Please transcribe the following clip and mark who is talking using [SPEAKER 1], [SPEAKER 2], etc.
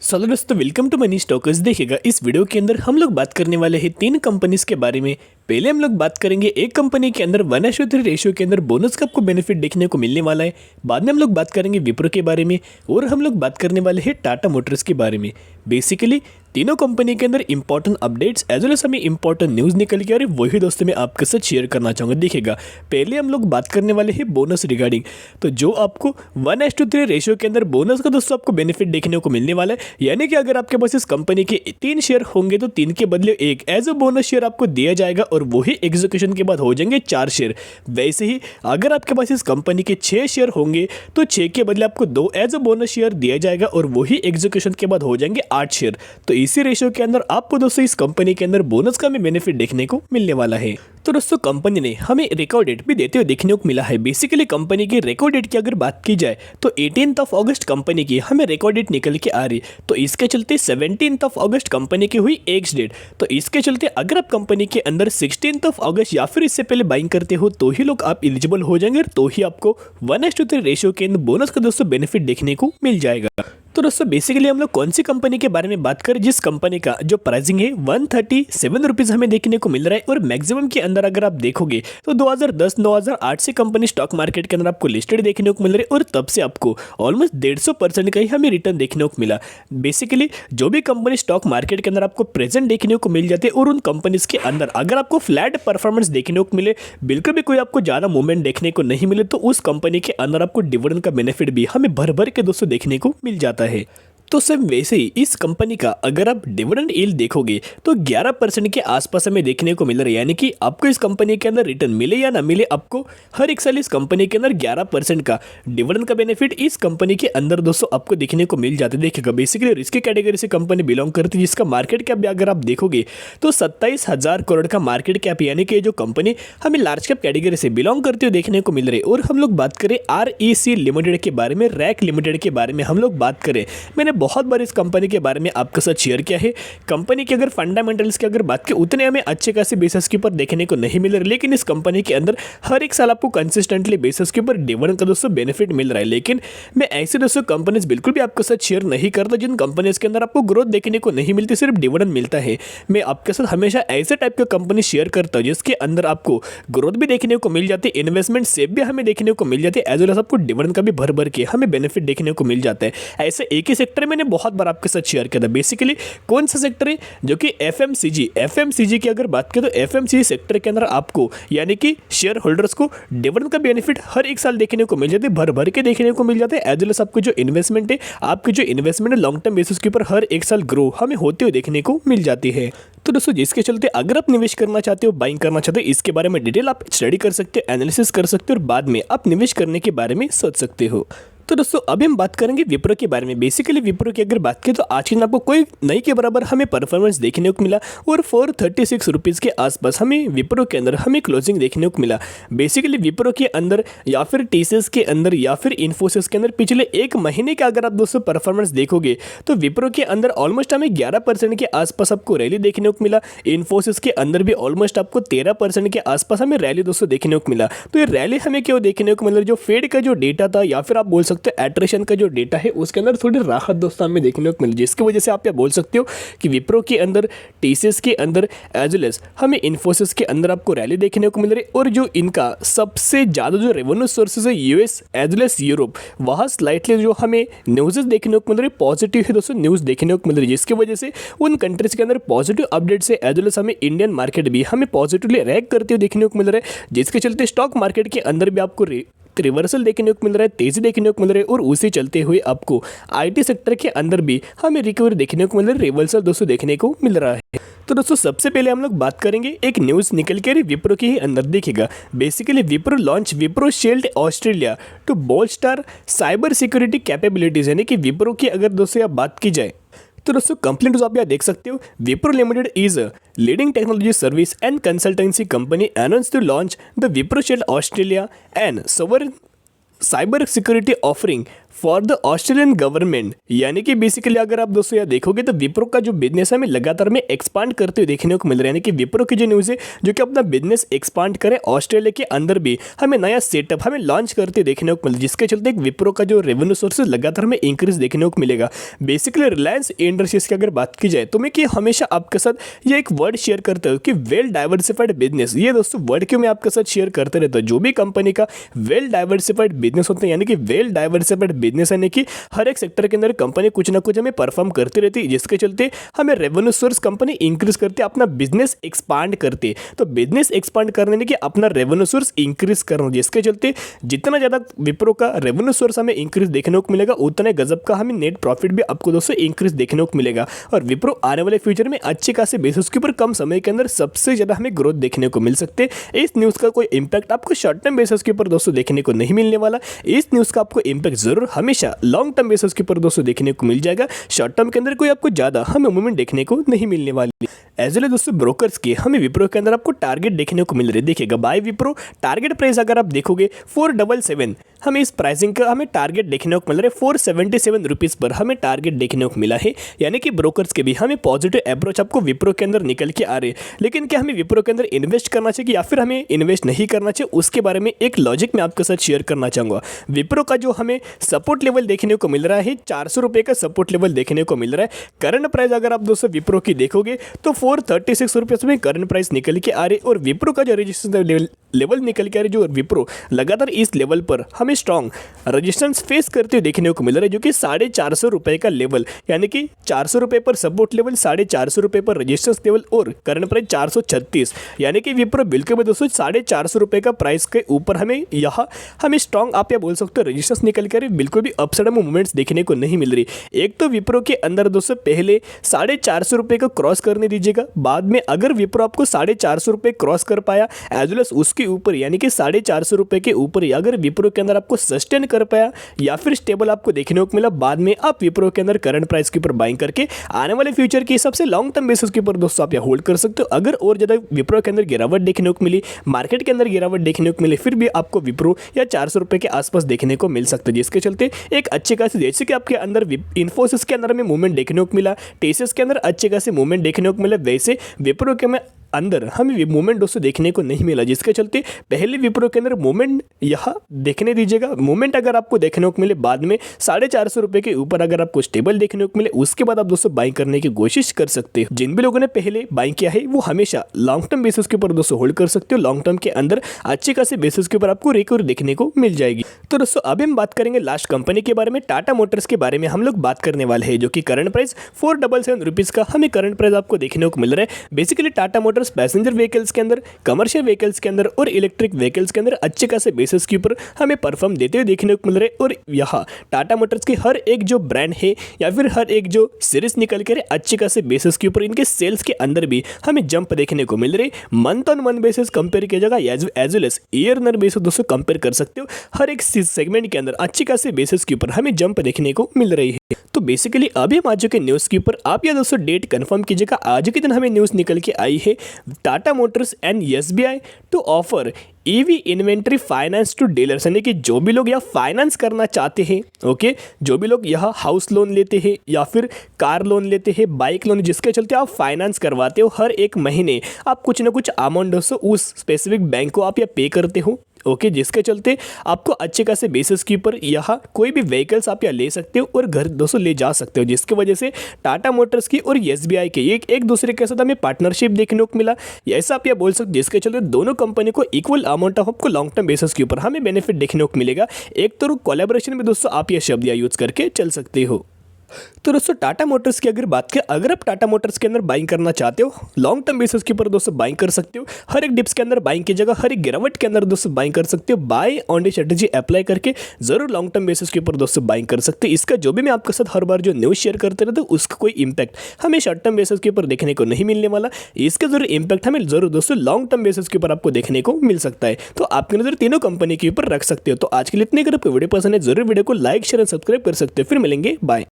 [SPEAKER 1] Hello दोस्तों, welcome to money stalkers. देखिएगा, इस वीडियो के अंदर हम लोग बात करने वाले हैं तीन कंपनीज के बारे में। पहले हम लोग बात करेंगे एक कंपनी के अंदर 1:3 रेशियो के अंदर बोनस का आपको बेनिफिट देखने को मिलने वाला है। बाद में हम लोग बात करेंगे विप्रो के बारे में और हम लोग बात करने वाले हैं टाटा मोटर्स के बारे में। बेसिकली तीनों कंपनी के अंदर important updates as well as हमें इंपॉर्टेंट न्यूज़ निकल के आ रही है, वही दोस्तों मैं आपके साथ शेयर करना चाहूँगा। देखिएगा, पहले हम लोग बात करने वाले हैं बोनस रिगार्डिंग। तो जो आपको 1:3 रेशियो के अंदर बोनस का दोस्तों आपको बेनिफिट देखने को मिलने वाला है, यानी कि अगर आपके पास इस कंपनी के 3 शेयर होंगे तो 3 के बदले 1 एज अ बोनस शेयर आपको दिया जाएगा और वही एग्जीक्यूशन के बाद हो जाएंगे 4 शेयर। वैसे ही अगर आपके पास इस कंपनी के 6 शेयर होंगे तो 6 के बदले आपको 2 एज अ बोनस शेयर दिया जाएगा और वही एग्जीक्यूशन के बाद हो जाएंगे 8 शेयर। तो इसी रेशियो के अंदर आपको दोस्तों इस कंपनी के अंदर बोनस का भी बेनिफिट देखने को मिलने वाला है। तो दोस्तों कंपनी ने हमें रिकॉर्ड डेट भी देते हुए देखने को मिला है। बेसिकली कंपनी की रिकॉर्ड डेट की अगर बात की जाए तो 18 अगस्त कंपनी की हमें रिकॉर्ड डेट निकल के आ रही। तो इसके चलते 17 अगस्त कंपनी की हुई एक्स डेट। तो इसके चलते अगर आप कंपनी के अंदर 16 अगस्त या फिर इससे पहले बाइंग करते हो तो ही लोग आप एलिजिबल हो जाएंगे, तो ही आपको 1:3 रेशियो के अंदर बोनस का दोस्तों बेनिफिट देखने को मिल जाएगा। तो दोस्तों बेसिकली हम लोग कौन सी कंपनी के बारे में बात करें जिस कंपनी का जो प्राइसिंग है 137 रुपीज़ हमें देखने को मिल रहा है और मैक्सिमम के अंदर अगर आप देखोगे तो 2010-2008 से कंपनी स्टॉक मार्केट के अंदर आपको लिस्टेड देखने को मिल रही है और तब से आपको ऑलमोस्ट 150% का ही हमें रिटर्न देखने को मिला। बेसिकली जो भी कंपनी स्टॉक मार्केट के अंदर आपको प्रेजेंट देखने को मिल जाते हैं और उन कंपनीज के अंदर अगर आपको फ्लैट परफॉर्मेंस देखने को मिले, बिल्कुल भी कोई आपको ज़्यादा मूवमेंट देखने को नहीं मिले, तो उस कंपनी के अंदर आपको डिविडेंड का बेनिफिट भी हमें भर भर के दोस्तों देखने को मिल जाता है। तो सेम वैसे ही इस कंपनी का अगर आप डिविडेंड यील्ड देखोगे तो 11% के आसपास हमें देखने को मिल रहा है, यानी कि आपको इस कंपनी के अंदर रिटर्न मिले या ना मिले, आपको हर एक साल इस कंपनी के अंदर 11% का डिविडेंड का बेनिफिट इस कंपनी के अंदर दोस्तों आपको देखने को मिल जाता है। देखिएगा, बेसिकली रिस्क कैटेगरी से कंपनी बिलोंग करती है जिसका मार्केट कैप भी अगर आप देखोगे तो 27,000 करोड़ का मार्केट कैप, यानी कि जो कंपनी हमें लार्ज कैप कैटेगरी से बिलोंग करती हुई देखने को मिल रही है। और हम लोग बात करें REC लिमिटेड के बारे में, रैक लिमिटेड के बारे में हम लोग बात करें, मैंने बहुत बार इस कंपनी के बारे में आपके साथ शेयर किया है। कंपनी के अगर फंडामेंटल्स की अगर बात करें उतने हमें अच्छे खासे बेसिस के ऊपर देखने को नहीं मिल रहे, लेकिन इस कंपनी के अंदर हर एक साल आपको कंसिस्टेंटली बेसिस के ऊपर डिविडेंड का दोस्तों बेनिफिट मिल रहा है। लेकिन मैं ऐसे दोस्तों कंपनीज बिल्कुल भी आपके साथ शेयर नहीं करता जिन कंपनीज के अंदर आपको ग्रोथ देखने को नहीं मिलती, सिर्फ डिविडेंड मिलता है। मैं आपके साथ हमेशा ऐसे टाइप के कंपनी शेयर करता हूँ जिसके अंदर आपको ग्रोथ भी देखने को मिल जाती है, इन्वेस्टमेंट सेव भी हमें देखने को मिल जाती है, एज वेल एज आपको डिविडेंड का भी भर भर के हमें बेनिफिट देखने को मिल जाता है। ऐसे एक ही सेक्टर मैंने बहुत बार आपके साथ शेयर किया था। बेसिकली कौन सा सेक्टर है, जो कि एफएमसीजी की अगर बात करें तो एफएमसीजी सेक्टर के अंदर आपको यानी कि शेयर होल्डर्स को डिविडेंड का बेनिफिट हर एक साल देखने को मिल जाते हैं, भर भर के देखने को मिल जाते हैं, एज वेल एज आपको जो इन्वेस्टमेंट है, आपकी जो इन्वेस्टमेंट है लॉन्ग टर्म बेसिस के ऊपर हर एक साल ग्रो हमें होते हुए देखने को मिल जाती है। तो दोस्तों जिसके चलते अगर आप निवेश करना चाहते हो, बाइंग करना चाहते हो, इसके बारे में डिटेल आप स्टडी कर सकते हो, एनालिसिस कर सकते हो और बाद में आप निवेश करने के बारे में सोच सकते हो। तो दोस्तों अभी हम बात करेंगे विप्रो के बारे में। बेसिकली विप्रो की अगर बात करें तो आज के दिन आपको कोई नई के बराबर हमें परफॉर्मेंस देखने को मिला और 436 रुपीज़ के आसपास हमें विप्रो के अंदर हमें क्लोजिंग देखने को मिला। बेसिकली विप्रो के अंदर या फिर TCS के अंदर या फिर इन्फोसिस के अंदर पिछले एक महीने का अगर आप दोस्तों परफॉर्मेंस देखोगे तो विप्रो के अंदर ऑलमोस्ट हमें 11% के आसपास आपको रैली देखने को मिला। इन्फोसिस के अंदर भी ऑलमोस्ट आपको 13% के आसपास हमें रैली दोस्तों देखने को मिला। तो ये रैली हमें क्यों देखने को मिला, जो फेड का जो डेटा था या फिर आप बोल सकते हो एट्रेशन का जो डेटा है उसके अंदर थोड़ी राहत दोस्तों हमें देखने को मिली, जिसकी वजह से आप ये बोल सकते हो कि विप्रो के अंदर, TCS के अंदर एज वेल एज हमें इन्फोसिस के अंदर आपको रैली देखने को मिल रही है। और जो इनका सबसे ज़्यादा जो रेवेन्यू सोर्सेज है US as well as Europe, वहाँ स्लाइटली जो हमें न्यूज़ देखने को मिल रही है, पॉजिटिव है दोस्तों न्यूज़ देखने को मिल रही है, जिसकी वजह से उन कंट्रीज़ के अंदर पॉजिटिव अपडेट से एज वेल एज हमें इंडियन मार्केट भी हमें पॉजिटिवली रैक करते हुए देखने को मिल रहा है, जिसके चलते स्टॉक मार्केट के अंदर भी आपको रिवर्सल देखने को मिल रहा है, तेजी देखने को मिल रहा है और उसी चलते हुए आपको IT सेक्टर के अंदर भी हमें रिकवरी देखने को मिल रहा है, रिवर्सल दोस्तों देखने को मिल रहा है। तो दोस्तों सबसे पहले हम लोग बात करेंगे एक न्यूज़ निकल के विप्रो के ही अंदर। देखिएगा, basically Wipro launch Wipro shield Australia to bolster cyber security capabilities, यानी कि विप्रो की अगर दोस्तों आप बात की जाए तो दोस्तों कंप्लीट आप यहाँ देख सकते हो, Wipro limited is a leading technology service and consultancy company announce to launch the Wipro shield Australia and sovereign cyber security offering for the Australian government, यानी कि बेसिकली अगर आप दोस्तों यहाँ देखोगे तो विप्रो का जो बिजनेस है हमें लगातार में एक्सपांड करते हुए देखने को मिल रहा है। यानी कि विप्रो की जो न्यूज़ है जो कि अपना बिजनेस एक्सपांड करे ऑस्ट्रेलिया के अंदर भी हमें नया सेटअप हमें लॉन्च करते देखने को मिले, जिसके चलते एक विप्रो का जो रेवेन्यू सोर्सेज लगातार हमें इंक्रीज देखने को मिलेगा। बेसिकली रिलायंस इंडस्ट्रीज की अगर बात की जाए तो मैं कि हमेशा आपके साथ ये एक वर्ड शेयर करता हूँ कि वेल डाइवर्सिफाइड बिजनेस। ये दोस्तों वर्ड क्यों मैं आपके साथ शेयर करते रहता हूँ, जो भी कंपनी का वेल डाइवर्सिफाइड बिजनेस होता है, यानी कि वेल डाइवर्सिफाइड बिजनेस यानी कि हर एक सेक्टर के अंदर कंपनी कुछ ना कुछ हमें परफॉर्म करती रहती है, जिसके चलते हमें रेवेन्यू सोर्स कंपनी इंक्रीज करते अपना बिजनेस एक्सपांड करते। तो बिजनेस एक्सपांड करने के अपना रेवेन्यू सोर्स इंक्रीज करना, जिसके चलते जितना ज़्यादा विप्रो का रेवेन्यू सोर्स हमें इंक्रीज देखने को मिलेगा उतने गजब का हमें नेट प्रॉफिट भी आपको दोस्तों इंक्रीज देखने को मिलेगा। और विप्रो आने वाले फ्यूचर में अच्छे खासे बेसिस के ऊपर कम समय के अंदर सबसे ज़्यादा हमें ग्रोथ देखने को मिल सकते हैं। इस न्यूज़ का कोई इंपैक्ट आपको शॉर्ट टर्म बेसिस के ऊपर दोस्तों देखने को नहीं मिलने वाला। इस न्यूज़ का आपको इंपैक्ट जरूर हमेशा लॉन्ग टर्म बेसिस के ऊपर दोस्तों देखने को मिल जाएगा। शॉर्ट टर्म के अंदर कोई आपको ज़्यादा हमें मूवमेंट देखने को नहीं मिलने वाली। एज वेल दोस्तों ब्रोकर्स के हमें विप्रो के अंदर आपको टारगेट देखने को मिल रहे हैं। देखिएगा बाय विप्रो टारगेट प्राइस अगर आप देखोगे 477, हमें इस प्राइसिंग का हमें टारगेट देखने को मिल रहा है 477 रुपीज़ पर हमें टारगेट देखने को मिला है। यानी कि ब्रोकर्स के भी हमें पॉजिटिव अप्रोच आपको विप्रो के अंदर निकल के आ रहे हैं। लेकिन क्या हमें विप्रो के अंदर इन्वेस्ट करना चाहिए या फिर हमें इन्वेस्ट नहीं करना चाहिए, उसके बारे में एक लॉजिक मैं आपके साथ शेयर करना चाहूँगा। विप्रो का जो हमें सपोर्ट लेवल देखने को मिल रहा है 400 रुपये का सपोर्ट लेवल देखने को मिल रहा है। करंट प्राइस अगर आप दोस्तों विप्रो की देखोगे तो 436 रुपये में करंट प्राइस निकल के आ रही है। और विप्रो का जो रजिस्ट्रेशन लेवल निकल के आ रही है, जो विप्रो लगातार इस लेवल पर हमें स्ट्रॉन्ग रजिस्टेंस फेस करते हुए देखने को मिल रहा है, जो कि 450 रुपये का लेवल, यानी कि 400 रुपये पर सपोर्ट लेवल, 450 रुपये पर रजिस्टेंस लेवल और करंट प्राइस 436, यानी कि विप्रो बिल्कुल भी दोस्तों 450 रुपये का प्राइस के ऊपर हमें स्ट्रॉन्ग आप या बोल सकते हो रजिस्टेंस निकल कर बिल्कुल भी अपसाइड मूवमेंट्स देखने को नहीं मिल रही। एक तो विप्रो के अंदर दोस्तों पहले 450 रुपये को क्रॉस करने दीजिएगा, बाद में अगर विप्रो आपको 450 रुपये क्रॉस कर पाया एज वेल एस उसके ऊपर यानी कि 450 रुपये के ऊपर अगर विप्रो के अंदर आपको सस्टेन कर पाया या फिर स्टेबल आपको देखने को मिला, बाद में आप विप्रो के अंदर करंट प्राइस के ऊपर बाइंग करके आने वाले फ्यूचर के सबसे लॉन्ग टर्म बेसिस के ऊपर दोस्तों आप यहाँ होल्ड कर सकते हो। अगर और ज़्यादा विप्रो के अंदर गिरावट देखने को मिली, मार्केट के अंदर गिरावट देखने को मिली, फिर भी आपको विप्रो या 400 रुपये के आसपास देखने को मिल सकता है, जिसके चलते एक अच्छे खासी जैसे कि आपके अंदर इन्फोसिस के अंदर में मूवमेंट देखने को मिला, टीसीएस के अंदर अच्छे खासे मूवमेंट देखने को मिला, वैसे विप्रो के में अंदर हमें मूवमेंट दोस्तों देखने को नहीं मिला, जिसके चलते पहले विप्रो के अंदर मूवमेंट यहाँ देखने दीजिएगा। मूवमेंट अगर आपको देखने को मिले, बाद में 450 रुपये के ऊपर अगर आपको स्टेबल देखने को मिले, उसके बाद आप दोस्तों बाइंग करने की कोशिश कर सकते हो। जिन भी लोगों ने पहले बाइंग किया है वो हमेशा लॉन्ग टर्म बेसिस के ऊपर दोस्तों होल्ड कर सकते हो। लॉन्ग टर्म के अंदर अच्छे खासे बेसिस के ऊपर आपको रिकवरी देखने को मिल जाएगी। तो दोस्तों अभी हम बात करेंगे लास्ट कंपनी के बारे में, टाटा मोटर्स के बारे में हम लोग बात करने वाले हैं, जो कि करंट प्राइस 477 रुपीज़ का हमें करंट प्राइस आपको देखने को मिल रहा है। Basically Tata Motors passenger vehicles के अंदर, कमर्शियल व्हीकल्स के अंदर और इलेक्ट्रिक व्हीकल्स के अंदर अच्छे खासे बेसिस के ऊपर हमें परफॉर्म देते हुए देखने को मिल रहे हैं। और यहाँ टाटा मोटर्स के हर एक जो ब्रांड है या फिर हर एक जो सीरीज निकल कर अच्छे खासे बेसिस के ऊपर इनके सेल्स के अंदर भी हमें जंप देखने को मिल रही है। Month on month basis compare किया जाएगा as well as year on basis दोस्तों कंपेयर कर सकते हो। हर एक सेगमेंट के अंदर अच्छे खासे बेसिस के ऊपर हमें जंप देखने को मिल रही है। तो बेसिकली अभी हम आ चुके न्यूज़ के ऊपर, आप यह दोस्तों डेट कंफर्म कीजिएगा। आज के दिन हमें न्यूज़ निकल के आई है Tata Motors and SBI to offer EV inventory finance to dealers, यानी कि जो भी लोग यहाँ फाइनेंस करना चाहते हैं, ओके, जो भी लोग यहाँ हाउस लोन लेते हैं या फिर कार लोन लेते हैं, बाइक लोन, जिसके चलते आप फाइनेंस करवाते हो, हर एक महीने आप कुछ ना कुछ अमाउंट दोस्तों उस स्पेसिफिक बैंक को आप यहाँ पे करते हो, ओके, जिसके चलते आपको अच्छे खासे बेसिस के ऊपर यहाँ कोई भी व्हीकल्स आप यहाँ ले सकते हो और घर दोस्तों ले जा सकते हो, जिसकी वजह से टाटा मोटर्स की और एसबीआई के एक दूसरे के साथ हमें पार्टनरशिप देखने को मिला, ऐसा आप यह बोल सकते, जिसके चलते दोनों कंपनी को इक्वल अमाउंट ऑफ आपको लॉन्ग टर्म बेसिस के ऊपर हमें बेनिफिट देखने को मिलेगा। एक तो कोलैबोरेशन में दोस्तों आप यह शब्द या यूज करके चल सकते हो। तो दोस्तों टाटा मोटर्स की अगर बात करें, अगर आप टाटा मोटर्स के अंदर बाइंग करना चाहते हो लॉन्ग टर्म बेसिस के ऊपर दोस्तों बाइंग कर सकते हो। हर एक डिप्स के अंदर बाइंग की जगह हर एक गिरावट के अंदर दोस्तों बाइंग कर सकते हो। Buy on day strategy apply करके जरूर लॉन्ग टर्म बेसिस के ऊपर दोस्तों बाइंग कर सकते हो। इसका जो भी मैं आपके साथ हर बार जो न्यूज़ शेयर करते रहते उसका कोई इंपैक्ट हमें शॉर्ट टर्म बेसिस के ऊपर देखने को नहीं मिलने वाला। इसका जरूर इंपैक्ट हमें जरूर दोस्तों लॉन्ग टर्म बेसिस के ऊपर आपको देखने को मिल सकता है। तो आपकी नजर तीनों कंपनी के ऊपर रख सकते हो। तो आज के लिए इतने, अगर आपको वीडियो पसंद है जरूर वीडियो को लाइक शेयर एंड सब्सक्राइब कर सकते हो। फिर मिलेंगे, बाय।